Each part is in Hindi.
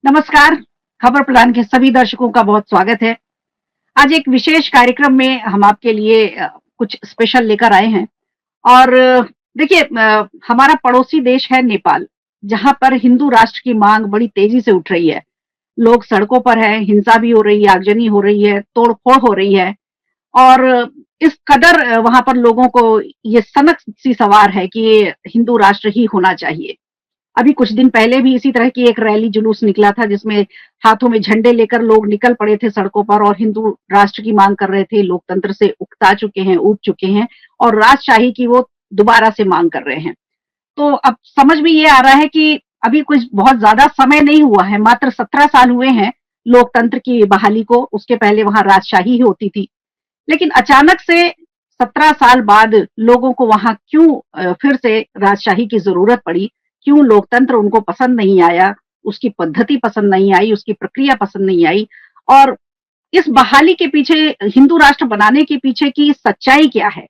नमस्कार। खबर प्रदान के सभी दर्शकों का बहुत स्वागत है। आज एक विशेष कार्यक्रम में हम आपके लिए कुछ स्पेशल लेकर आए हैं और देखिए हमारा पड़ोसी देश है नेपाल, जहाँ पर हिंदू राष्ट्र की मांग बड़ी तेजी से उठ रही है। लोग सड़कों पर हैं, हिंसा भी हो रही है, आगजनी हो रही है, तोड़-फोड़ हो रही है और इस कदर वहाँ पर लोगों को ये सनक सी सवार है कि ये हिंदू राष्ट्र ही होना चाहिए। अभी कुछ दिन पहले भी इसी तरह की एक रैली जुलूस निकला था जिसमें हाथों में झंडे लेकर लोग निकल पड़े थे सड़कों पर और हिंदू राष्ट्र की मांग कर रहे थे। लोकतंत्र से उकता चुके हैं, ऊब चुके हैं और राजशाही की वो दोबारा से मांग कर रहे हैं। तो अब समझ में ये आ रहा है कि अभी कुछ बहुत ज्यादा समय नहीं हुआ है, मात्र 17 साल हुए हैं लोकतंत्र की बहाली को। उसके पहले वहां राजशाही ही होती थी, लेकिन अचानक से 17 साल बाद लोगों को वहां क्यों फिर से राजशाही की जरूरत पड़ी, क्यों लोकतंत्र उनको पसंद नहीं आया, उसकी पद्धति पसंद नहीं आई, उसकी प्रक्रिया पसंद नहीं आई और इस बहाली के पीछे, हिंदू राष्ट्र बनाने के पीछे की सच्चाई क्या है?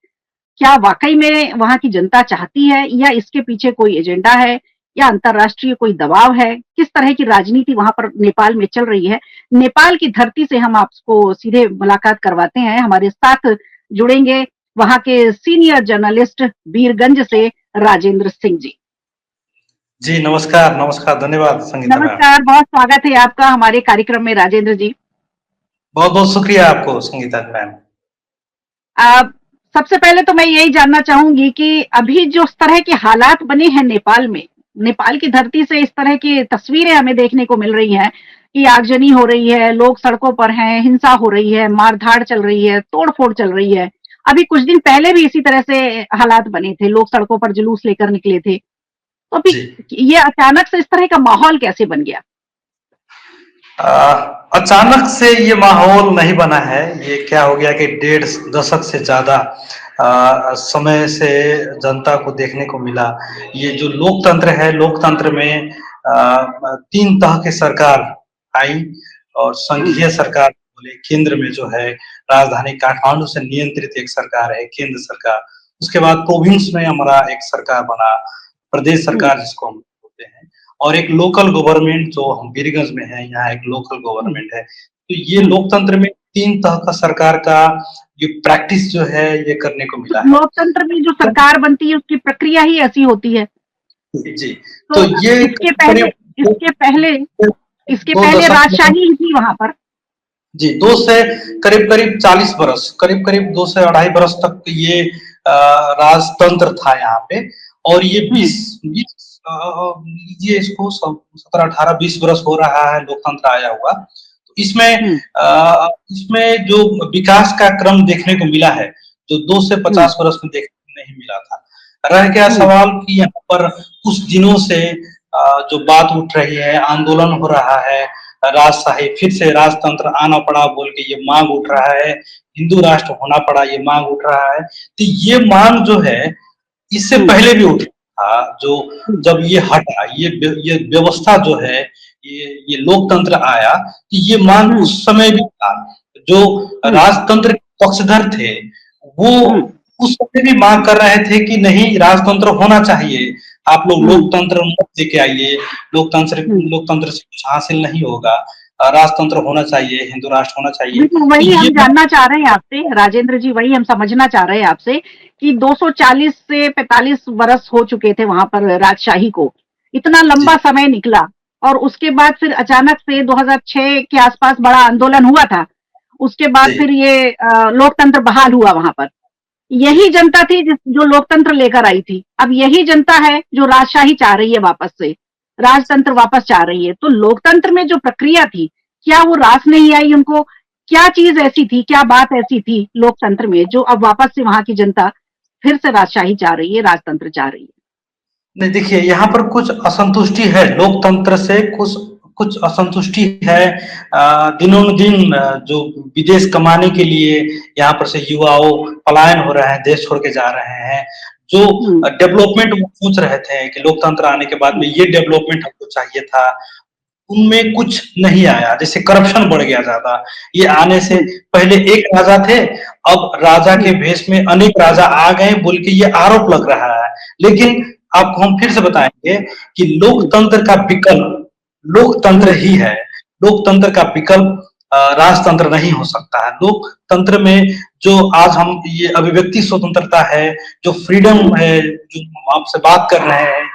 क्या वाकई में वहां की जनता चाहती है या इसके पीछे कोई एजेंडा है या अंतरराष्ट्रीय कोई दबाव है? किस तरह की राजनीति वहां पर नेपाल में चल रही है? नेपाल की धरती से हम आपको सीधे मुलाकात करवाते हैं। हमारे साथ जुड़ेंगे वहां के सीनियर जर्नलिस्ट वीरगंज से राजेंद्र सिंह जी। जी नमस्कार, नमस्कार, धन्यवाद संगीता मैम। नमस्कार, बहुत स्वागत है आपका हमारे कार्यक्रम में राजेंद्र जी। बहुत बहुत शुक्रिया आपको संगीता मैम। सबसे पहले तो मैं यही जानना चाहूंगी कि अभी जो इस तरह के हालात बने हैं नेपाल में, नेपाल की धरती से इस तरह की तस्वीरें हमें देखने को मिल रही हैं कि आगजनी हो रही है, लोग सड़कों पर हैं, हिंसा हो रही है, मारधाड़ चल रही है, तोड़-फोड़ चल रही है। अभी कुछ दिन पहले भी इसी तरह से हालात बने थे, लोग सड़कों पर जुलूस लेकर निकले थे। तो अभी जी ये अचानक से इस तरह का माहौल कैसे बन गया? अचानक से ये माहौल नहीं बना है। ये क्या हो गया कि 1.5 दशक से ज्यादा समय से जनता को देखने को मिला। ये जो लोकतंत्र है, लोकतंत्र में 3 तरह की सरकार आई और संघीय सरकार बोले, केंद्र में जो है राजधानी काठमांडू से नियंत्रित एक सरकार है, केंद्र सरकार। उसके बाद प्रोविंस में हमारा एक सरकार बना, प्रदेश हुँ, सरकार जिसको हम बोलते हैं, और एक लोकल गवर्नमेंट जो हम वीरगंज में है, यहाँ एक लोकल हुँ, गवर्नमेंट है। तो ये हुँ। लोकतंत्र में 3 तरह का सरकार का ये प्रैक्टिस जो है ये करने को तो मिला है। लोकतंत्र में जो सरकार बनती है उसकी प्रक्रिया ही ऐसी होती है। जी, तो तो ये इसके पहले करीब इसके पहले इसके दो पहले दशक में, राजशाही ही थी वहाँ पर। जी 2 से करीब 40 बरस, करीब 2 से 2.5 बरस तक ये राजतंत्र था यहाँ पे। और ये हुँ, 20 लीजिए इसको 17, 18, 20 बरस हो रहा है लोकतंत्र आया हुआ। तो हुँ, इसमें जो विकास का क्रम देखने को मिला है, जो 2 से हुँ, 50 बरस में देखने को नहीं मिला था। रह गया हुँ, सवाल कि यहाँ पर कुछ दिनों से जो बात उठ रही है, आंदोलन हो रहा है, राजशाही फिर से राजतंत्र आना पड़ा बोल के ये मांग उठ रहा है, हिंदू राष्ट्र होना पड़ा ये मांग उठ रहा है। तो ये मांग जो है इससे हुँ, पहले भी उठा था। जो हुँ, जब ये हटा, ये व्यवस्था जो है, ये लोकतंत्र आया, तो ये मांग हुँ, उस समय भी था। जो हुँ, राजतंत्र के पक्षधर थे वो हुँ, उस समय भी मांग कर रहे थे कि नहीं, राजतंत्र होना चाहिए, आप लोग हुँ, लोकतंत्र मत लेके आइए, लोकतंत्र हुँ। लोकतंत्र से कुछ हासिल नहीं होगा, राजतंत्र होना चाहिए, हिंदू राष्ट्र होना चाहिए। बिल्कुल, तो वही ये हम जानना चाह रहे हैं आपसे राजेंद्र जी, वही हम समझना चाह रहे हैं आपसे कि 240 से 45 बरस हो चुके थे वहाँ पर राजशाही को। इतना लंबा जी समय निकला और उसके बाद फिर अचानक से 2006 के आसपास बड़ा आंदोलन हुआ था। उसके बाद जी फिर ये लोकतंत्र बहाल हुआ वहाँ पर। जी यही जनता थी जो लोकतंत्र लेकर आई थी। अब यही जनता है जो राजशाही चाह रही है वापस से, राजतंत्र वापस चाह रही है। तो लोकतंत्र में जो प्रक्रिया थी, क्या वो रास नहीं आई उनको? क्या चीज ऐसी थी, क्या बात ऐसी थी लोकतंत्र में जो अब वापस से वहां की जनता फिर से राजशाही चाह रही है, राजतंत्र चाह रही है? नहीं, देखिए यहाँ पर कुछ असंतुष्टि है लोकतंत्र से, कुछ कुछ असंतुष्टि है। दिनों दिन जो विदेश कमाने के लिए यहाँ पर से युवाओं पलायन हो रहे हैं, देश छोड़ के जा रहे हैं। जो हम्म, डेवलपमेंट वो सोच रहे थे कि लोकतंत्र आने के बाद में ये डेवलपमेंट हमको चाहिए था, उनमें कुछ नहीं आया। जैसे करप्शन बढ़ गया ज्यादा। ये आने से हम्म, पहले एक राजा थे, अब राजा के हम्म, भेष में अनेक राजा आ गए बोल के ये आरोप लग रहा है। लेकिन आपको हम फिर से बताएंगे कि हम्म, लोकतंत्र का विकल्प लोकतंत्र हम्म, ही है। लोकतंत्र का विकल्प राजतंत्र नहीं हो सकता है। लोकतंत्र में जो आज हम ये अभिव्यक्ति स्वतंत्रता है, जो फ्रीडम है, जो हम आपसे बात कर रहे हैं,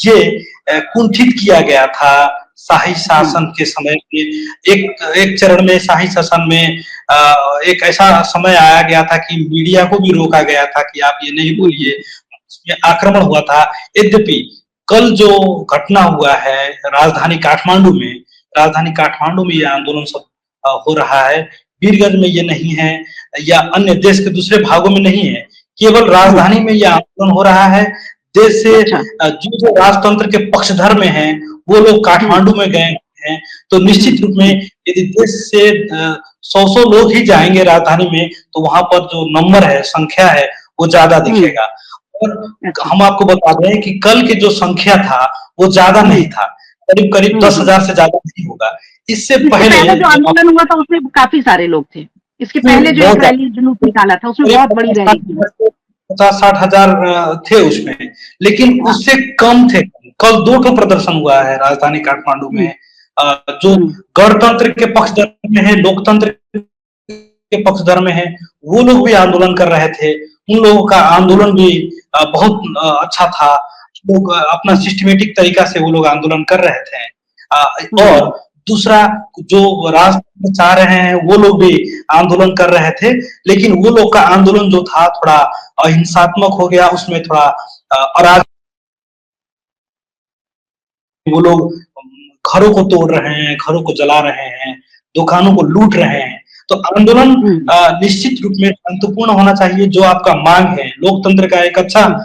ये कुंठित किया गया था शाही हम्म, शासन के समय में। एक एक चरण में शाही शासन में एक ऐसा समय आया गया था कि मीडिया को भी रोका गया था कि आप ये नहीं हम्म, बोलिए, उसमें आक्रमण हुआ था। यद्यपि कल जो घटना हुआ है राजधानी काठमांडू में ये आंदोलन सब हो रहा है, वीरगंज में ये नहीं है या अन्य देश के दूसरे भागों में नहीं है, केवल हम्म, राजधानी में ये आंदोलन हो रहा है। देश से अच्छा, जो जो राजतंत्र के पक्षधर में हैं, वो लोग हम्म, काठमांडू में गए हैं। तो हम्म, निश्चित रूप में यदि देश से 100 लोग ही जाएंगे राजधानी में, तो वहां पर जो नंबर है, संख्या है, वो ज्यादा हम्म, दिखेगा। और अच्छा, हम आपको बता दें कि कल के जो संख्या था वो ज्यादा हम्म, नहीं था, करीब करीब हम्म, 10,000 से ज्यादा नहीं होगा। इससे इसके पहले पहले जो जो आंदोलन हुआ था उसमें काफी सारे लोग थे। इसके पहले जो एक बहुत रैली जुलूस निकाला था उसमें करीब बहुत बड़ी रैली थी। 50-60 हजार थे उसमें, लेकिन हाँ, उससे कम थे। कल 2 प्रदर्शन हुआ है राजधानी काठमांडू हम्म, में। जो हम्म, गणतंत्र के पक्षधर में है, लोकतंत्र के पक्षधर में है, वो लोग भी आंदोलन कर रहे थे। उन लोगों का हम्म, आंदोलन भी बहुत अच्छा था। लोग अपना सिस्टमेटिक तरीका से वो लोग आंदोलन कर रहे थे। हम्म, और दूसरा, जो राष्ट्र चाह रहे हैं वो लोग भी आंदोलन कर रहे थे, लेकिन वो लोग का आंदोलन जो था थोड़ा अहिंसात्मक हो गया। उसमें थोड़ा अराजक, वो लोग घरों को तोड़ रहे हैं, घरों को जला रहे हैं, दुकानों को लूट रहे हैं। तो आंदोलन हम्म, निश्चित रूप में शांतिपूर्ण होना चाहिए। जो आपका मांग है, लोकतंत्र का एक हम्म,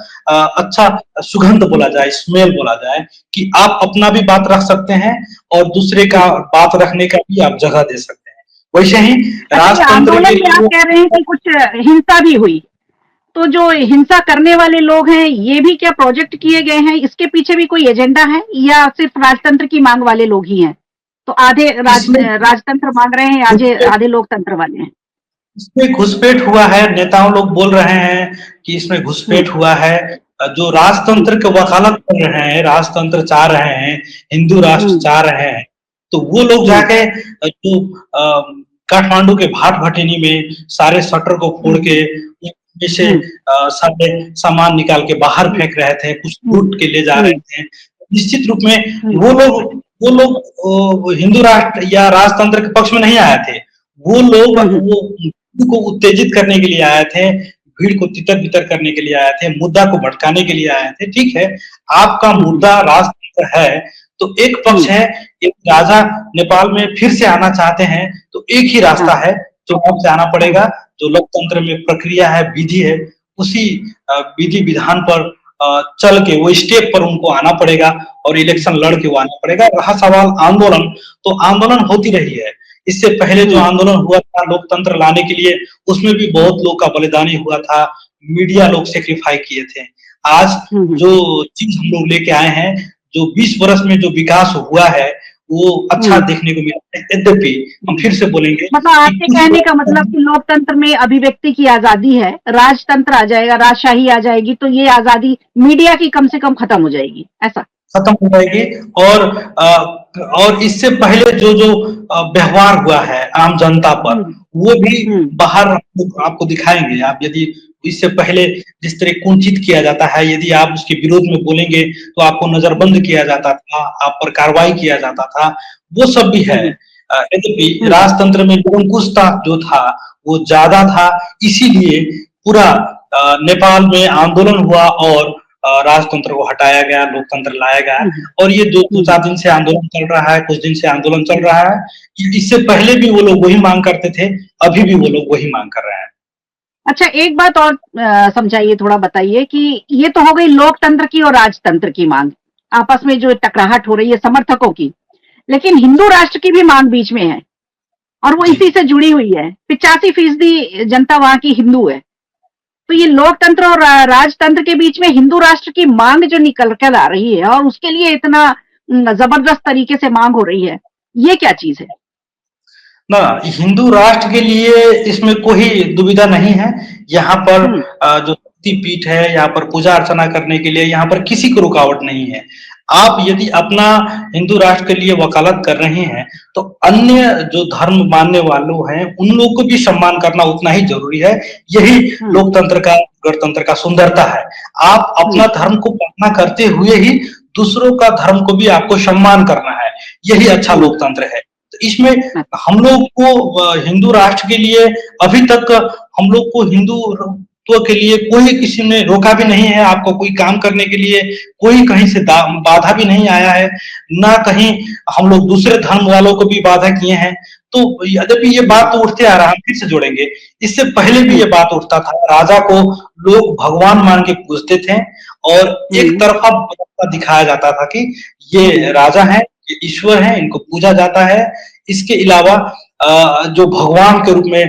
अच्छा सुगंध बोला जाए, स्मेल बोला जाए, कि आप अपना भी बात रख सकते हैं और दूसरे का हम्म। बात रखने का भी आप जगह दे सकते हैं। वैसे ही अच्छा, ये राजतंत्र के आंदोलन में आप लिए कह रहे हैं कि कुछ हिंसा भी हुई, तो जो हिंसा करने वाले लोग हैं ये भी क्या प्रोजेक्ट किए गए हैं? इसके पीछे भी कोई एजेंडा है या सिर्फ राजतंत्र की मांग वाले लोग ही हैं? तो आधे इसमें राजतंत्र मांग रहे हैं, आधे आधे लोकतंत्र वाले हैं। इसमें घुसपैठ हुआ है। नेताओं लोग बोल रहे हैं कि इसमें हम्म, घुसपैठ हुआ है। जो हम्म, राजतंत्र की वकालत कर रहे हैं, राजतंत्र चाह रहे हैं, हिंदू राष्ट्र हम्म, चाह रहे हैं, तो वो लोग हम्म, जाके जो काठमांडू के भाट भटेनी में सारे शटर को फोड़ हम्म, के उसमें से हम्म, सारे सामान निकाल के बाहर फेंक रहे थे, कुछ हम्म, लूट के ले जा रहे हम्म, थे। निश्चित रूप में हम्म, वो लोग हिंदू राष्ट्र या राजतंत्र के पक्ष में नहीं आए थे। हम्म, वो भीड़ को उत्तेजित करने के लिए आए थे, भीड़ को तितर-बितर करने के लिए आए थे, मुद्दा को भटकाने के लिए आए थे। ठीक है, आपका हम्म, मुद्दा राजतंत्र है, तो एक पक्ष हम्म, है, एक राजा नेपाल में फिर से आना चाहते हैं, तो एक ही रास्ता हाँ, है, चुनाव से आना हाँ, पड़ेगा। जो लोकतंत्र में प्रक्रिया है, विधि है, उसी विधि-विधान पर चल के वो स्टेप पर उनको आना पड़ेगा और इलेक्शन लड़ के वो आना पड़ेगा। रहा सवाल आंदोलन, तो आंदोलन होती रही है। इससे पहले जो हम्म, आंदोलन हुआ था लोकतंत्र लाने के लिए, उसमें भी बहुत लोग का बलिदानी हुआ था, मीडिया लोग सेक्रीफाई किए थे। आज हम्म, जो चीज हम लोग लेके आए हैं, जो 20 वर्ष में जो विकास हुआ है, वो अच्छा हम्म, देखने को मिला है। यद्यपि हम हम्म। फिर से बोलेंगे मतलब कि आपके कुछ कहने का मतलब लोग कि लोकतंत्र में अभिव्यक्ति की आजादी है, राजतंत्र आ जाएगा, राजशाही आ जाएगी तो ये आजादी मीडिया की कम से कम खत्म हो जाएगी, ऐसा? खत्म हो जाएगी। और और इससे पहले जो जो व्यवहार हुआ है आम जनता पर, हम्म, वो भी हम्म, बाहर आपको दिखाएंगे। आप यदि इससे पहले जिस तरह कुंठित किया जाता है, यदि आप उसके विरोध में बोलेंगे तो आपको नजरबंद किया जाता था, आप पर कार्रवाई किया जाता था, वो सब भी है। हम्म, यद्यपि हम्म, राजतंत्र में निरंकुशता जो था वो ज्यादा था, इसीलिए पूरा नेपाल में आंदोलन हुआ और राजतंत्र को हटाया गया, लोकतंत्र लाया गया। हम्म, और ये दो दो हम्म। चार दिन से आंदोलन चल रहा है, कुछ दिन से आंदोलन चल रहा है। इससे पहले भी वो लोग वही मांग करते थे, अभी भी वो लोग वही मांग कर रहे हैं। अच्छा, एक बात और समझाइए, थोड़ा बताइए कि ये तो हो गई लोकतंत्र की और राजतंत्र की मांग, आपस में जो टकराहट हो रही है समर्थकों की, लेकिन हिंदू राष्ट्र की भी मांग बीच में है और वो जी। इसी से जुड़ी हुई है। 85% जनता वहां की हिंदू है। तो ये लोकतंत्र और राजतंत्र के बीच में हिंदू राष्ट्र की मांग जो निकल कर आ रही है और उसके लिए इतना जबरदस्त तरीके से मांग हो रही है, ये क्या चीज है? ना, हिंदू राष्ट्र के लिए इसमें कोई दुविधा नहीं है। यहाँ पर हम्म, जो शक्ति पीठ है, यहाँ पर पूजा अर्चना करने के लिए यहाँ पर किसी को रुकावट नहीं है। आप यदि अपना हिंदू राष्ट्र के लिए वकालत कर रहे हैं, तो अन्य जो धर्म मानने वालों हैं, उन लोगों को भी सम्मान करना उतना ही ज़रूरी है। यही हुँ, लोकतंत्र का, गणतंत्र का सुंदरता है। आप हुँ, अपना धर्म को पालना करते हुए ही दूसरों का धर्म को भी आपको सम्मान करना है। यही अच्छा हुँ, लोकतंत्र है। तो इसमें अ, हम लोग को हिंदू राष्ट्र के लिए अभी तक हम लोग को हिंदुत्व के लिए कोई किसी ने रोका भी नहीं है। आपको कोई काम करने के लिए कोई कहीं से बाधा भी नहीं आया है, ना कहीं हम लोग दूसरे धर्म वालों को भी बाधा किए हैं। तो यद्यपि ये बात तो उठते आ रहा है, हम फिर से जोड़ेंगे। इससे पहले भी हुँ, ये बात उठता था, राजा को लोग भगवान मान के पूजते थे और एक हुँ, तरफा व्यवस्था दिखाया जाता था कि ये हुँ, राजा हैं, ये ईश्वर हैं, इनको पूजा जाता है। इसके अलावा जो भगवान के रूप में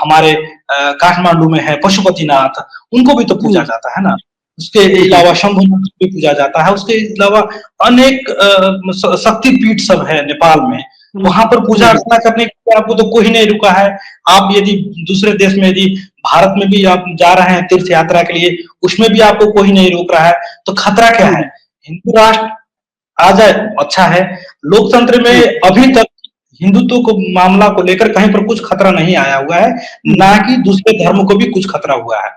हमारे काठमांडू में है पशुपतिनाथ, उनको भी तो पूजा हुँ, जाता है ना। उसके बिल्कुल। अलावा शंभुनाथ को भी पूजा जाता है। उसके अलावा अनेक शक्तिपीठ सब है नेपाल में। हुँ, वहां पर पूजा हुँ, अर्चना करने के लिए आपको तो कोई नहीं रुका है। आप यदि दूसरे देश में, यदि भारत में भी आप जा रहे हैं तीर्थ यात्रा के लिए, उसमें भी आपको कोई नहीं रोक रहा है। तो खतरा क्या है? हुँ, हिंदू राष्ट्र आ जाए अच्छा है। लोकतंत्र हुँ, में अभी तक हिंदुत्व को मामला को लेकर कहीं पर कुछ खतरा नहीं आया हुआ है, हुँ। ना कि दूसरे धर्म को भी कुछ खतरा हुआ है।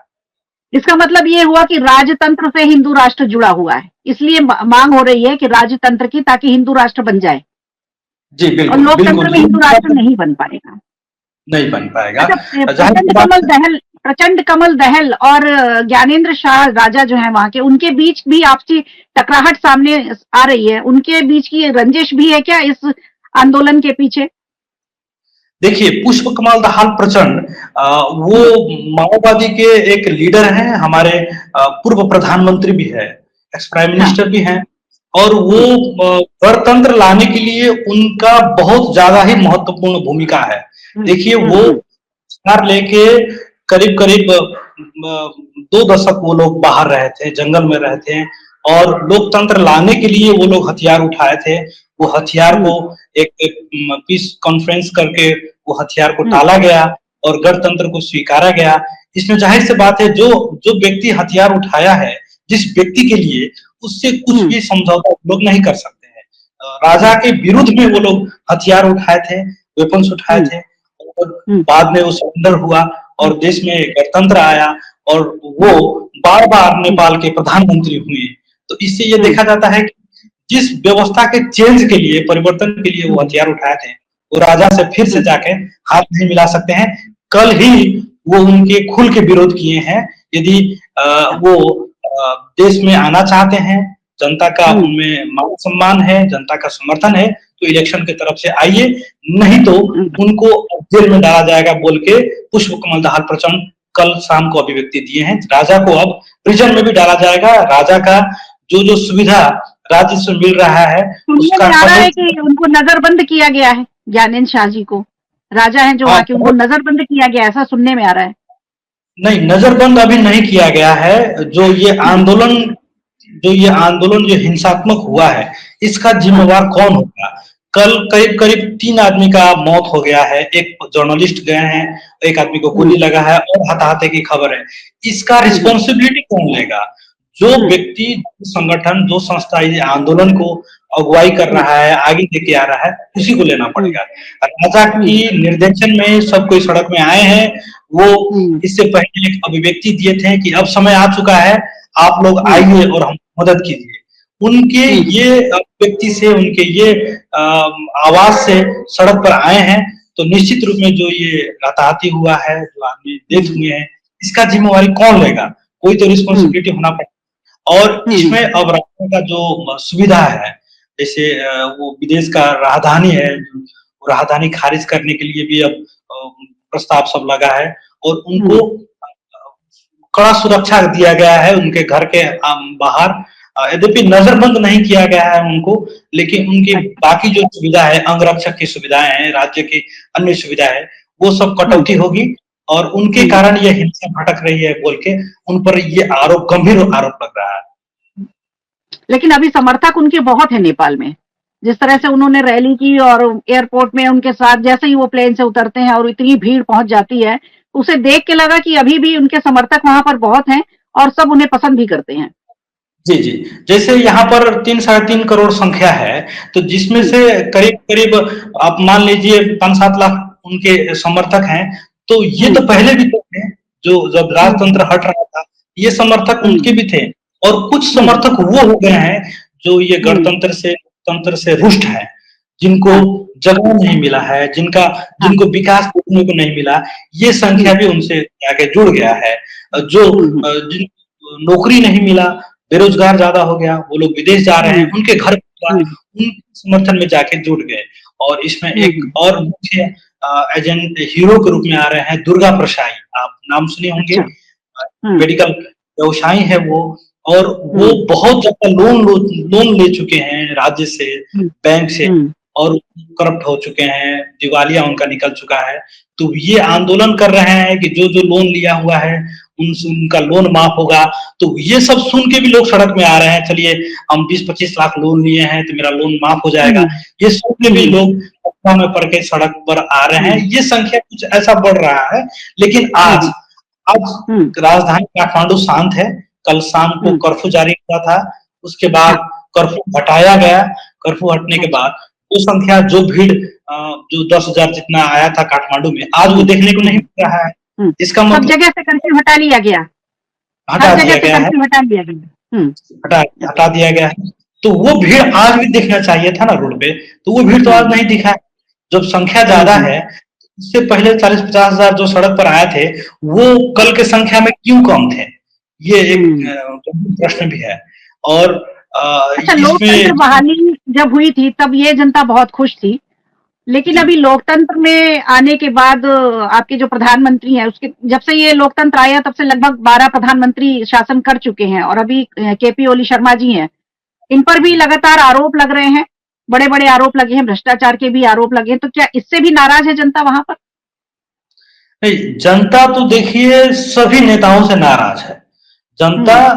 इसका मतलब ये हुआ कि राजतंत्र से हिंदू राष्ट्र जुड़ा हुआ है। इसलिए मांग हो रही है कि राजतंत्र की, ताकि हिंदू राष्ट्र बन जाए, जी, और बिल्कुल, लोकतंत्र बिल्कुल, में ये हिंदू राष्ट्र नहीं बन पाएगा। नहीं बन पाएगा। अच्छा, ज़ाहिर-सी बात है। प्रचंड कमल दहल और ज्ञानेंद्र शाह राजा जो हैं वहाँ के, उनके बीच भी आपसी टकराहट सामने आ रही है। उनके बीच की रंजिश भी है क्या इस आंदोलन के पीछे? देखिए, पुष्प कमल दहाल प्रचंड वो हुँ, माओवादी के एक लीडर हैं, हमारे पूर्व प्रधानमंत्री भी है, एक्स प्राइम हाँ, मिनिस्टर भी हैं और वो हुँ, गणतंत्र लाने के लिए उनका बहुत ज़्यादा ही महत्वपूर्ण भूमिका है। हुँ, देखिए, हुँ, वो हुँ, कार लेके करीब-करीब 2 दशक वो लोग बाहर रहे थे, जंगल में रहे थे और लोकतंत्र लाने के लिए वो लोग हथियार उठाए थे। वो हथियार को हुँ, एक एक पीस कॉन्फ्रेंस करके वो हथियार को हुँ, टाला गया और गणतंत्र को स्वीकारा गया। इसमें ज़ाहिर-सी बात है, जो जो व्यक्ति हथियार उठाया है, जिस व्यक्ति के लिए, उससे कुछ हुँ, भी समझौता वो लोग नहीं कर सकते हैं। राजा हुँ, के विरुद्ध में वो लोग हथियार उठाए थे, वेपन्स उठाए हुँ, थे और हुँ, बाद में वो सरेंडर हुआ और देश में गणतंत्र आया और वो बार-बार हुँ, नेपाल के प्रधानमंत्री हुए। तो इससे ये हुँ, देखा जाता है कि जिस व्यवस्था के चेंज के लिए, परिवर्तन के लिए वो हुँ, हथियार उठाए थे, वो राजा से फिर से हुँ, जाके हाथ नहीं मिला सकते हैं। कल ही वो उनके खुल के विरोध किए हैं। यदि अच्छा, वो देश में आना चाहते हैं, जनता का हुँ, उनमें मान-सम्मान है, जनता का समर्थन है, तो इलेक्शन की तरफ से आइए, नहीं तो हुँ। उनको जेल में डाला जाएगा बोल के पुष्प कमल दाहाल प्रचंड कल शाम को अभिव्यक्ति दिए हैं। राजा को अब प्रिजन में भी डाला जाएगा। राजा का जो-जो सुविधा राज्य से मिल रहा है, सुनने उसका में आ रहा कहीं है कि उनको नजरबंद किया गया है, ज्ञानेंद्र शाह जी को। राजा हैं जो हाँ, वहाँ के, उनको बहुत नजरबंद किया गया है, ऐसा सुनने में आ रहा है। नहीं, नज़रबंद अभी नहीं किया गया है। हुँ, जो ये आंदोलन जो हिंसात्मक हुआ है, इसका हाँ, ज़िम्मेवार कौन होगा? कल करीब-करीब 3 आदमी का मौत हो गया है। एक जर्नलिस्ट गए हैं, एक आदमी को हुँ, गोली लगा है और हताहत की खबर है। इसका हुँ, हुँ, रिस्पॉन्सिबिलिटी कौन लेगा? जो हुँ, व्यक्ति, जो संगठन, जो संस्था ये आंदोलन को अगुवाई कर हुँ, रहा है, आगे लेके आ रहा है, उसी को लेना हुँ, पड़ेगा। राजा हुँ, की निर्देशन में सब कोई सड़क में आए हैं। वो हुँ, इससे पहले एक अभिव्यक्ति दिए थे कि अब समय आ चुका है, आप लोग हुँ, आइए और हम मदद कीजिए। उनके हुँ, ये अभिव्यक्ति से, उनके ये आवाज़ से सड़क पर आए हैं, तो निश्चित रूप में जो ये हताहती हुआ है, जो आदमी डेथ हुँ, हुए हैं, इसका ज़िम्मेवारी कौन लेगा? कोई तो हुँ, रिस्पॉन्सिबिलिटी होना पड़ेगा और हुँ, इसमें अब रहने का जो सुविधा है, जैसे वो विदेश का राहदानी है, वो राहदानी खारिज करने के लिए भी अब प्रस्ताव सब लगा है और उनको हुँ, कड़ा सुरक्षा दिया गया है उनके घर के बाहर। यद्यपि नज़रबंद नहीं किया गया है उनको, लेकिन उनकी अच्छा, बाकी जो सुविधा है, अंगरक्षक की सुविधाएँ हैं, राज्य की अन्य सुविधाएँ हैं, वो सब हुँ, कटौती होगी और उनके हुँ। कारण ये हिंसा भड़क रही है बोल के उन पर ये आरोप, गंभीर आरोप लग रहा है। लेकिन अभी समर्थक उनके बहुत हैं नेपाल में। जिस तरह से उन्होंने रैली की और एयरपोर्ट में उनके साथ जैसे ही वो प्लेन से उतरते हैं और इतनी भीड़ पहुँच जाती है, उसे देख के लगा कि अभी भी उनके समर्थक वहाँ पर बहुत हैं और सब उन्हें पसंद भी करते हैं। जी, जी। जैसे यहाँ पर 3 साढ़े 3 करोड़ संख्या है, तो जिसमें हुँ, से करीब-करीब आप मान लीजिए 5-7 लाख उनके समर्थक हैं, तो ये तो हुँ, पहले भी तो थे, जो जब हुँ, राजतंत्र हट रहा था, ये समर्थक हुँ, उनके भी थे और कुछ हुँ, समर्थक वो हो गए हैं, जो ये हुँ, तंत्र से रुष्ट हैं, जिनको हाँ, जगह नहीं मिला है, हाँ, जिनको विकास देखने को नहीं मिला, ये संख्या हुँ, भी उनसे आके जुड़ गया है। हुँ, हुँ, जिन नौकरी नहीं मिला, बेरोजगार ज़्यादा हो गया, वो लोग विदेश जा रहे हुँ, हैं, उनके घर परिवार हुँ, उनके समर्थन में जाके जुट गए और इसमें हुँ, एक हुँ, और मुख्य एजेंट हीरो के रूप में आ रहे हैं दुर्गा प्रसाई, आप नाम सुने होंगे। अच्छा, हुँ, मेडिकल व्यवसायी है वो और वो हुँ, बहुत ज़्यादा लोन ले चुके हैं राज्य से, हुँ, बैंक से हुँ, और करप्ट हो चुके हैं, दिवालिया उनका निकल चुका है। तो ये आंदोलन कर रहे हैं कि जो लोन लिया हुआ है, उनका लोन माफ होगा। तो ये सब सुन के भी लोग सड़क में आ रहे हैं, चलिए हम 20-25 लाख लोन लिए हैं तो मेरा लोन माफ हो जाएगा। हुँ, ये सुन के भी हुँ, लोग अफ़वाह में पड़ के सड़क पर आ रहे हैं। हुँ, ये संख्या कुछ ऐसा बढ़ रहा है, लेकिन हुँ, हुँ, आज राजधानी काठमांडू शांत है। कल शाम को हुँ, कर्फ्यू जारी हुआ था, उसके हाँ, बाद कर्फ्यू हटाया गया। कर्फ्यू हटने के अच्छा, बाद वो संख्या जो 10,000 जितना आया था काठमांडू में, आज वो हुँ, देखने को नहीं हुँ, मिल रहा है। हुँ, इसका सब मतलब जगह से कर्फ्यू हटा लिया गया, हर हटा जगह दिया से गया है। कर्फ्यू हटा लिया गया। हटा हटा अच्छा, दिया गया है। तो वो भीड़ आज भी दिखना चाहिए था ना रोड पे, तो वो भीड़ तो आज हाँ, नहीं दिखा है। जब संख्या हुँ, ज़्यादा हुँ, है, इससे पहले 40-50 हज़ार जो सड़क पर आए थे, वो हाँ, कल के संख्या में क्यों कम थे? ये एक हुँ। गंभीर प्रश्न भी है। और अच्छा, लोकतंत्र इसमें बहाली जब हुई थी तब ये जनता बहुत खुश थी। लेकिन जी। अभी लोकतंत्र में आने के बाद आपके जो प्रधानमंत्री हैं उसके जब से ये लोकतंत्र आया तब से लगभग 12 प्रधानमंत्री शासन कर चुके हैं और अभी केपी ओली शर्मा जी हैं। इन पर भी जी। लगातार आरोप लग रहे हैं। बड़े-बड़े आरोप लगे हैं, भ्रष्टाचार के भी आरोप लगे हैं। तो क्या इससे भी नाराज़ है जनता वहाँ पर? नहीं, जनता तो देखिए सभी नेताओं से नाराज़ है। जनता हुँ,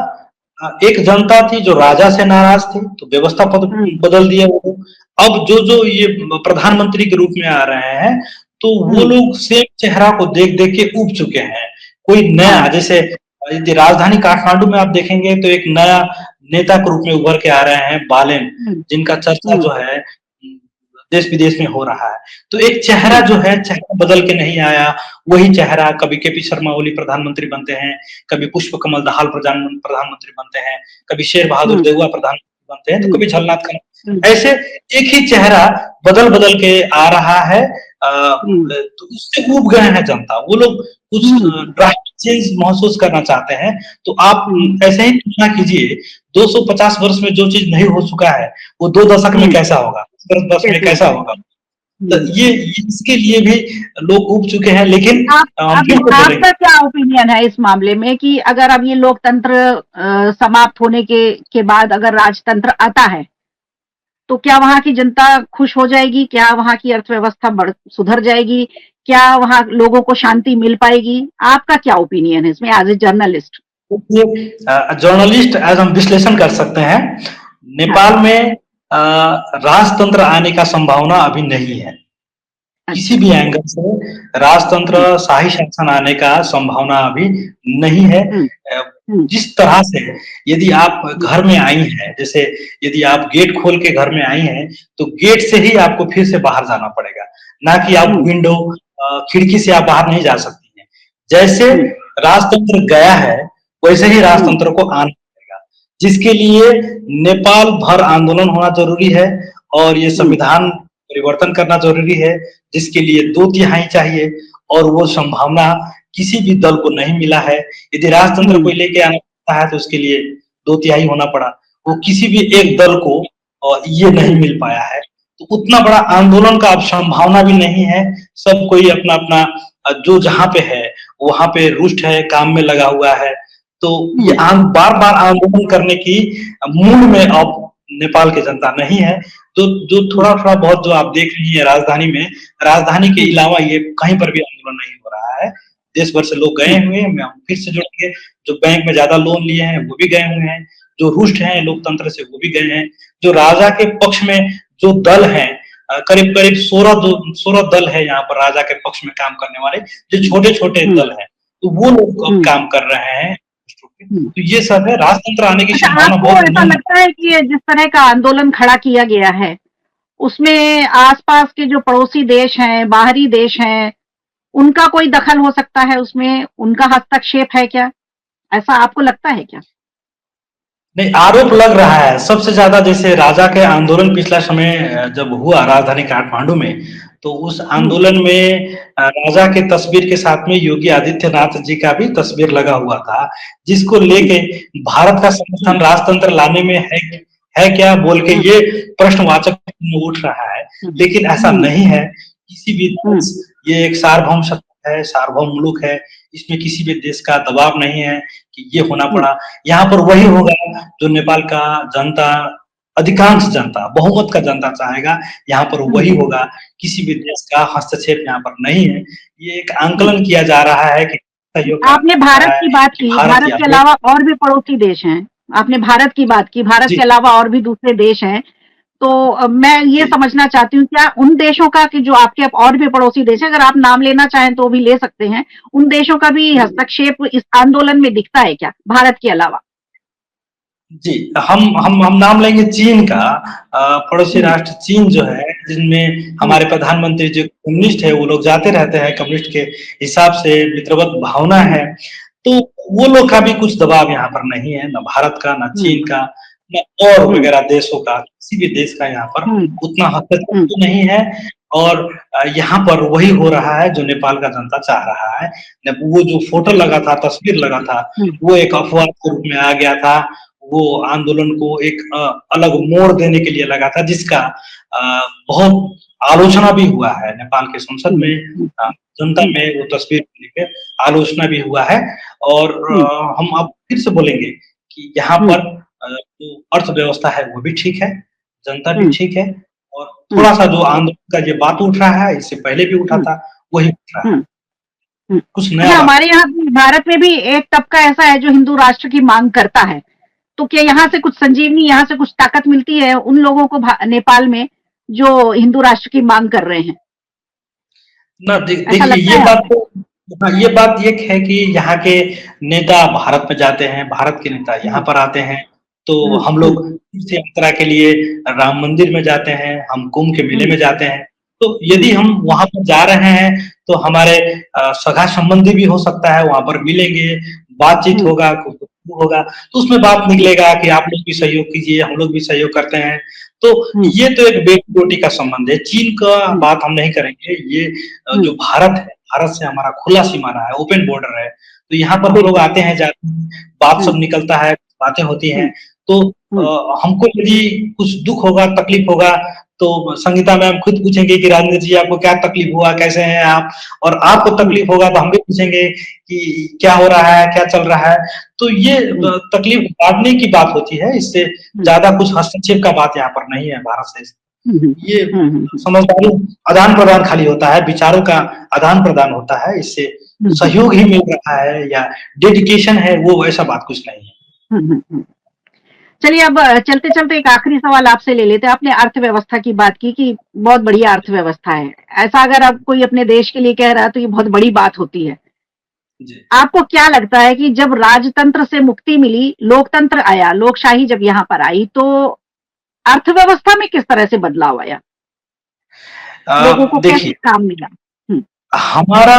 एक जनता थी जो राजा से नाराज़ थी, तो व्यवस्था हुँ, बदल दिया वो लोग। अब जो ये प्रधानमंत्री के रूप में आ रहे हैं, तो वो हुँ, लोग सेम चेहरा को देख-देख के ऊब चुके हैं। कोई नया हाँ, जैसे यदि राजधानी काठमांडू में आप देखेंगे तो एक नया नेता के रूप में उभर के आ रहे हैं बालेन, हुँ, जिनका चर्चा हुँ, जो है देश-विदेश में हो रहा है। तो एक चेहरा हुँ, जो है, चेहरा बदल के नहीं आया, वही चेहरा कभी केपी शर्मा ओली प्रधानमंत्री बनते हैं, कभी पुष्प कमल दहाल प्रधानमंत्री बनते हैं, कभी शेर बहादुर हुँ, देउवा प्रधानमंत्री बनते हैं, तो हुँ, कभी झलनाथ खनन। हुँ, ऐसे एक ही चेहरा बदल-बदल के आ रहा है। हुँ, तो उससे ऊब गए हैं जनता। वो लोग कुछ हुँ, ड्रास्टिक चेंज महसूस करना चाहते हैं। तो आप हुँ, ऐसे ही तुलना कीजिए, 250 वर्ष में जो चीज़ नहीं हो चुका है, वो 2 दशक में हुँ, कैसा होगा? 10 वर्ष में कैसे हो कैसा होगा? जाएगा? तो हुँ। ये इसके लिए भी लोग ऊब चुके हैं, लेकिन आप हम अब फिर से बोलेंगे। आपका क्या ओपिनियन है इस मामले में कि अगर अब ये लोकतंत्र समाप्त होने के बाद अगर राजतंत्र आता है, तो क्या वहाँ की जनता खुश हो जाएगी? क्या वहाँ की अर्थव्यवस्था सुधर जाएगी? क्या वहाँ लोगों को शांति मिल पाएगी? आपका क्या ओपिनियन है इसमें एज़ अ जर्नलिस्ट? देखिए जर्नलिस्ट एज हम विश्लेषण कर सकते हैं। हाँ, नेपाल में राजतंत्र आने का संभावना अभी नहीं है। किसी अच्छा। भी एंगल से राजतंत्र, हुँ, शाही शासन आने का संभावना अभी नहीं है। हुँ, अ, हुँ, जिस तरह से यदि आप हुँ, घर में आई हैं, जैसे यदि आप गेट खोल के घर में आई हैं, तो गेट से ही आपको फिर से बाहर जाना पड़ेगा, ना कि आप हुँ, खिड़की से आप बाहर नहीं जा सकती हैं। जैसे हुँ, राजतंत्र गया है, वैसे ही हुँ, राजतंत्र को आना पड़ेगा, जिसके लिए नेपाल भर आंदोलन होना ज़रूरी है और ये हुँ, संविधान परिवर्तन करना ज़रूरी है, जिसके लिए 2 तिहाई चाहिए और वो संभावना किसी भी दल को नहीं मिला है। यदि राजतंत्र हुँ, कोई लेके आना चाहता है तो उसके लिए 2 तिहाई होना पड़ा। वो किसी भी एक दल को ये नहीं हुँ, मिल पाया है। तो उतना बड़ा आंदोलन का अब संभावना भी नहीं है। सब कोई अपना-अपना जो जहाँ पे है, वहाँ पे रुष्ट है, काम में लगा हुआ है। तो ये हुँ, बार-बार आंदोलन करने की मूड में अब नेपाल की जनता नहीं है। तो जो हुँ, थोड़ा-थोड़ा बहुत जो आप देख रही हैं राजधानी के हुँ, अलावा ये कहीं पर भी आंदोलन नहीं हो रहा है। देश भर से लोग गए हुँ, हुए हैं, मैं फिर से जुड़ेंगे, जो बैंक में ज़्यादा लोन लिए हैं, वो भी गए हुए हैं, जो रुष्ट हैं लोकतंत्र से वो भी गए हैं, जो राजा के पक्ष में जो दल हैं करीब-करीब 16 दल है यहाँ पर राजा के पक्ष में काम करने वाले, जो छोटे-छोटे हुँ, दल हैं, तो वो लोग अब हुँ। काम कर रहे हैं। हुँ। तो ये सब है, राजतंत्र आने की अच्छा, संभावना आपको बहुत ऐसा न्यून लगता है कि ये जिस तरह का आंदोलन खड़ा किया गया है, उसमें आस-पास के जो पड़ोसी देश हैं, बाहरी देश हैं, उनका कोई दखल हो सकता है उसमें? उनका हस्तक्षेप है क्या? ऐसा आपको लगता है क्या? नहीं, आरोप लग रहा है सबसे ज्यादा। जैसे राजा के आंदोलन पिछला समय जब हुआ राजधानी काठमांडू में, तो उस हुँ, आंदोलन में राजा के तस्वीर के साथ में योगी आदित्यनाथ जी का भी तस्वीर लगा हुआ था, जिसको हुँ, लेके भारत का हुँ, समर्थन राजतंत्र लाने में है क्या बोल के हुँ, ये प्रश्नवाचक उठ रहा है। हुँ, लेकिन ऐसा हुँ, नहीं है। किसी भी हुँ, देश, ये एक सार्वभौम सत्ता है, सार्वभौम मुल्क है, इसमें किसी भी देश का दबाव नहीं है कि ये होना हुँ, पड़ा। यहाँ पर वही होगा जो नेपाल का जनता, अधिकांश जनता, बहुमत का जनता चाहेगा, यहाँ पर हुँ, वही होगा। किसी भी देश का हस्तक्षेप यहाँ पर नहीं है। ये एक हुँ। आंकलन किया जा रहा है कि सहयोग आपने जा भारत रहा है की बात कि की, भारत भारत या के वो। अलावा और भी पड़ोसी देश हैं। आपने भारत की बात की, भारत जी, के अलावा और भी दूसरे देश हैं। तो मैं ये जी। समझना चाहती हूँ, क्या उन देशों का कि जो आपके और भी पड़ोसी देश हैं, अगर आप नाम लेना चाहें तो भी ले सकते हैं, उन देशों का भी हस्तक्षेप इस आंदोलन में दिखता है क्या, भारत के अलावा? जी, हम नाम लेंगे चीन का। पड़ोसी हुँ, राष्ट्र चीन जो है, जिनमें हुँ, हमारे प्रधानमंत्री जो कम्युनिस्ट है, वो लोग जाते रहते हैं, कम्युनिस्ट के हिसाब से मित्रवत भावना हुँ, है। तो वो लोग का भी कुछ दबाव यहाँ पर नहीं है, ना भारत का, ना हुँ, चीन का, ना और हुँ, वगैरह देशों का, किसी भी देश का यहाँ पर हुँ, उतना हस्तक्षेप हुँ, तो नहीं है। और यहाँ पर वही हो रहा है जो नेपाल का जनता चाह रहा है। वो जो फोटो लगा था, तस्वीर लगा था, हुँ, वो एक अफवाह के रूप में आ गया था। वो आंदोलन को एक अलग मोड़ देने के लिए लगा था, जिसका बहुत आलोचना भी हुआ है नेपाल के संसद हुँ, में, हुँ, जनता हुँ, में वो तस्वीर को लेके आलोचना भी हुआ है। और हुँ, हम अब फिर से बोलेंगे कि यहाँ हुँ, पर जो अर्थव्यवस्था है वो भी ठीक है, जनता भी हुँ, ठीक है, और हुँ, थोड़ा-सा जो आंदोलन का ये बात उठ रहा है, इससे पहले भी उठा हुँ, था, वही उठ रहा है। हुँ, हुँ। कुछ नया अच्छा, बात हमारे नहीं। यहाँ भी भारत में भी एक तबका ऐसा है जो हिंदू राष्ट्र की माँग करता है। तो क्या यहाँ से कुछ संजीवनी, यहाँ से कुछ ताकत मिलती है उन लोगों को नेपाल में जो हिंदू राष्ट्र की मांग कर रहे हैं? ना ऐसा देखिए, लगता ये है बात आपको? तो, हाँ, ये बात एक है कि यहाँ के नेता भारत में जाते हैं, भारत के नेता यहाँ हुँ, पर आते हैं, तो हुँ, हम हुँ, लोग तीर्थ यात्रा के लिए राम मंदिर में जाते हैं, हम कुंभ के मेले हुँ, में जाते हैं। तो हुँ, यदि हम वहाँ पर जा रहे हैं, तो हमारे सगा संबंधी भी हो सकता है, वहाँ पर मिलेंगे, बातचीत हुँ, होगा, कुछ होगा, तो उसमें बात हुँ, निकलेगा कि आप लोग भी सहयोग कीजिए, हम लोग भी सहयोग करते हैं। तो हुँ, ये तो एक बेटी-बेटी का संबंध है। चीन का हुँ, बात हम नहीं करेंगे। ये हुँ, जो भारत है, भारत से हमारा खुला सीमाना है, ओपन बॉर्डर है। तो यहाँ पर हम लोग बिल्कुल। आते हैं, जाते हैं, बात हुँ, सब निकलता है, बातें होती हुँ, हैं। तो हुँ, हमको यदि कुछ दुःख होगा, तकलीफ होगा, तो संगीता मैम खुद पूछेंगे कि राजेंद्र जी, आपको क्या तकलीफ हुआ, कैसे हैं आप? और आपको हुँ, तकलीफ होगा तो हम भी पूछेंगे कि क्या हो रहा है, क्या चल रहा है? तो ये हुँ, तकलीफ बाँटने की बात होती है, इससे हुँ, ज़्यादा कुछ हस्तक्षेप का बात यहाँ पर नहीं है भारत से। हुँ, हुँ, ये हुँ, हुँ, हुँ, समझदारी, आदान-प्रदान खाली होता है, विचारों का आदान-प्रदान होता है, इससे हुँ, हुँ, सहयोग ही मिल रहा है या डेडिकेशन है, वो ऐसा बात कुछ नहीं है। हुँ, हुँ, हुँ। चलिए, अब चलते-चलते एक आखिरी सवाल आपसे ले लेते हैं। आपने अर्थव्यवस्था की बात की कि बहुत बढ़िया अर्थव्यवस्था है। ऐसा अगर अब कोई अपने देश के लिए कह रहा है तो ये बहुत बड़ी बात होती है। जी। आपको क्या लगता है कि जब राजतंत्र से मुक्ति मिली, लोकतंत्र आया, लोकशाही जब यहाँ पर आई, तो अर्थव्यवस्था में किस तरह से बदलाव आया? लोगों को कैसे देखिए, काम मिला? हुँ, हमारा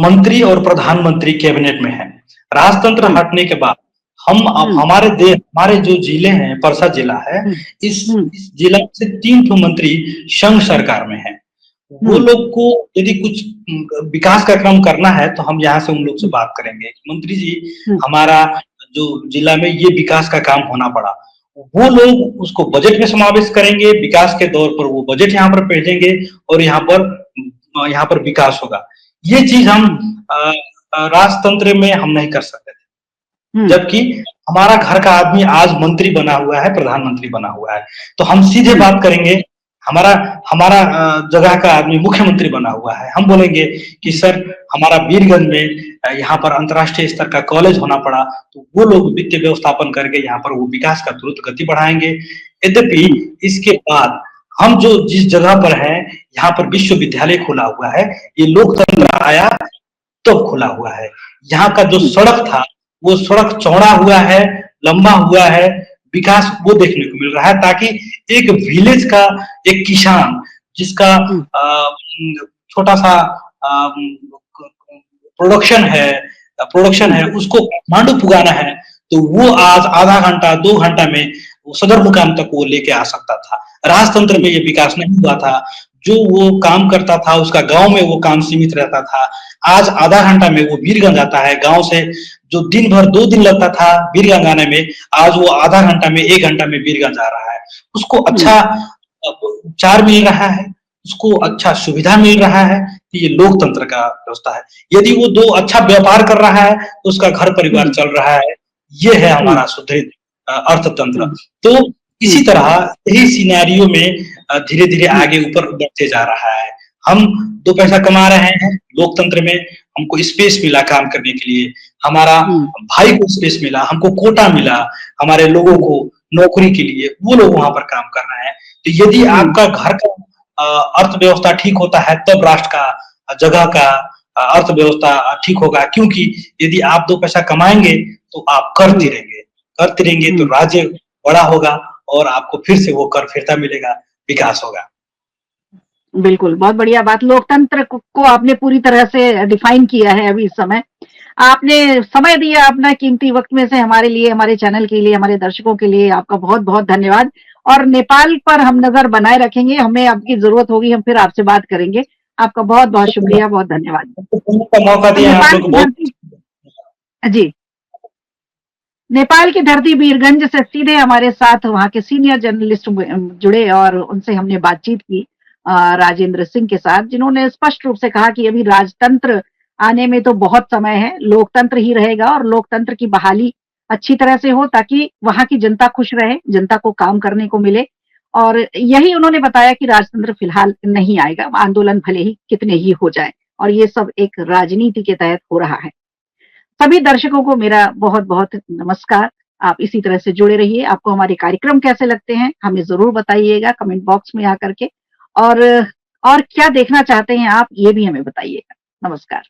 मंत्री और प्रधानमंत्री कैबिनेट में है। राजतंत्र हुँ, हटने के बाद हम अब हुँ, हमारे जो जिले हैं, परसा जिला है, हुँ, इस हुँ, इस जिला से 3 ठो मंत्री संघ सरकार में हैं। वो हुँ, लोग को यदि कुछ विकास का काम करना है, तो हम यहाँ से उन लोग से हुँ, बात करेंगे। मंत्री जी, हुँ, हमारा जो जिला में ये विकास का काम होना पड़ा। वो लोग उसको बजट में समावेश करेंगे, विकास के दौर पर वो बजट यहाँ पर भेजेंगे और यहाँ पर विकास होगा। ये चीज़ हम अ राजतंत्र में हम नहीं कर सकते थे। हुँ, जबकि हमारा घर का आदमी आज मंत्री बना हुआ है, प्रधानमंत्री बना हुआ है। तो हम सीधे हुँ, बात करेंगे। हमारा हमारा जगह का आदमी मुख्यमंत्री बना हुआ है। हम बोलेंगे कि सर, हमारा वीरगंज में यहाँ पर अंतर्राष्ट्रीय स्तर का कॉलेज होना पड़ा, तो वो लोग वित्तीय व्यवस्थापन करके यहाँ पर वो विकास का तुरंत गति बढ़ाएँगे। यद्यपि हुँ, इसके बाद हम जो जिस जगह पर हैं, यहाँ पर विश्वविद्यालय खुला हुआ है। ये लोकतंत्र आया तब खुला हुआ है। यहाँ का जो हुँ, सड़क था, वो सड़क चौड़ा हुआ है, लंबा हुआ है, विकास वो देखने को मिल रहा है, ताकि एक विलेज का एक किसान जिसका हुँ, छोटा सा प्रोडक्शन है, हुँ, उसको काठमांडू पुगाना है, तो वो आज आधा घंटा 2 घंटा में वो सदर मुकाम तक वो लेके आ सकता था। राजतंत्र हुँ, में ये विकास नहीं हुआ था। जो वो काम करता था, उसका गांव में वो काम सीमित रहता था। आज आधा घंटा में वो वीरगंज आता है। गांव से जो दिन भर 2 दिन लगता था वीरगंज आने में, आज वो आधा घंटा में 1 घंटा में वीरगंज आ रहा है। उसको हुँ, अच्छा उपचार मिल रहा है, उसको अच्छा सुविधा मिल रहा है। तो ये लोकतंत्र का व्यवस्था है। यदि वो दो अच्छा व्यापार कर रहा है तो उसका घर परिवार हुँ, चल रहा है। ये है हुँ, हमारा सुदृढ़ अर्थतंत्र। हुँ, तो हुँ, इसी तरह यही सिनेरियो में धीरे धीरे हुँ, आगे ऊपर बढ़ते जा रहा है। हम 2 पैसा कमा रहे हैं लोकतंत्र में, हमको स्पेस मिला काम करने के लिए, हमारा हुँ, भाई को स्पेस मिला, हमको कोटा मिला, हमारे लोगों हुँ, को नौकरी के लिए, वो लोग वहां पर काम कर रहे हैं। तो यदि हुँ, आपका घर का अर्थव्यवस्था ठीक होता है, तब राष्ट्र का जगह का अर्थव्यवस्था ठीक होगा। क्योंकि यदि आप 2 पैसा कमाएंगे तो आप हुँ, करते रहेंगे तो हुँ। राज्य बड़ा होगा और आपको फिर से वो कर फिरता मिलेगा, विकास होगा। बिल्कुल, बहुत बढ़िया बात। लोकतंत्र को आपने पूरी तरह से डिफाइन किया है अभी इस समय। आपने समय दिया अपना कीमती वक़्त में से हमारे लिए, हमारे चैनल के लिए, हमारे दर्शकों के लिए आपका बहुत-बहुत धन्यवाद। और नेपाल पर हम नज़र बनाए रखेंगे, हमें आपकी ज़रूरत होगी, हम फिर आपसे बात करेंगे। आपका बहुत-बहुत शुक्रिया, बहुत धन्यवाद। हमको बोलने का मौका और दिया है, आप नेपाल लोग को की बहुत धरती जी, नेपाल की धरती वीरगंज से सीधे हमारे साथ वहाँ के सीनियर जर्नलिस्ट जुड़े और उनसे हमने बातचीत की राजेंद्र सिंह के साथ, जिन्होंने स्पष्ट रूप से कहा कि अभी राजतंत्र आने में तो बहुत समय है, लोकतंत्र ही रहेगा और लोकतंत्र की बहाली अच्छी तरह से हो ताकि वहाँ की जनता खुश रहे, जनता को काम करने को मिले। और यही उन्होंने बताया कि राजतंत्र फिलहाल नहीं आएगा, आंदोलन भले ही कितने ही हो जाएँ और ये सब एक राजनीति के तहत हो रहा है। सभी दर्शकों को मेरा बहुत-बहुत नमस्कार। आप इसी तरह से जुड़े रहिए। आपको हमारे कार्यक्रम कैसे लगते हैं, हमें ज़रूर बताइएगा कमेंट बॉक्स में आकर के और और क्या देखना चाहते हैं आप, ये भी हमें बताइएगा। नमस्कार।